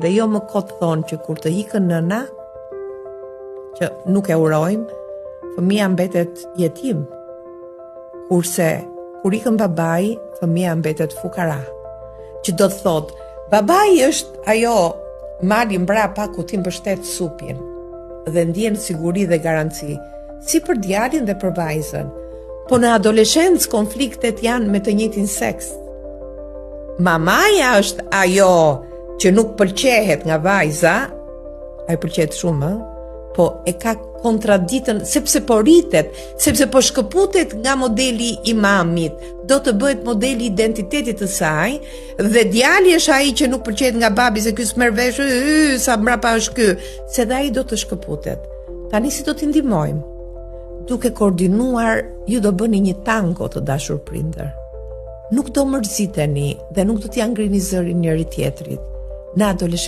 Dhe jo më kotë thonë që kur të ikën nëna, që nuk e urojmë, fëmia mbetet jetim. Kurse, kur ikën babai, fëmia mbetet fukara. Që do të thotë, babai është ajo mali mbrapa ku ti mbështet supin dhe ndjen siguri dhe garanci, si për djalin dhe për vajzën. Po në adoleshencë konfliktet janë me të njëjtin seks. Mamaja është ajo që nuk pëlqehet nga vajza, ai pëlqehet shumë, po e ka kontraditën, sepse po rritet, sepse po shkëputet nga modeli i mamit, do të bëhet modeli identitetit të saj, dhe djali është ai që nuk pëlqehet nga babi, se ky s'merr vesh, sa mbrapa është ky, se dhe ai do të shkëputet. Tani si do t'i ndihmojmë? Duke koordinuar, ju do bëni një tango të dashur prindër. Nuk do mërziteni dhe nuk do t'ja ngrini zërin njëri tjetrit. Në adoleshencë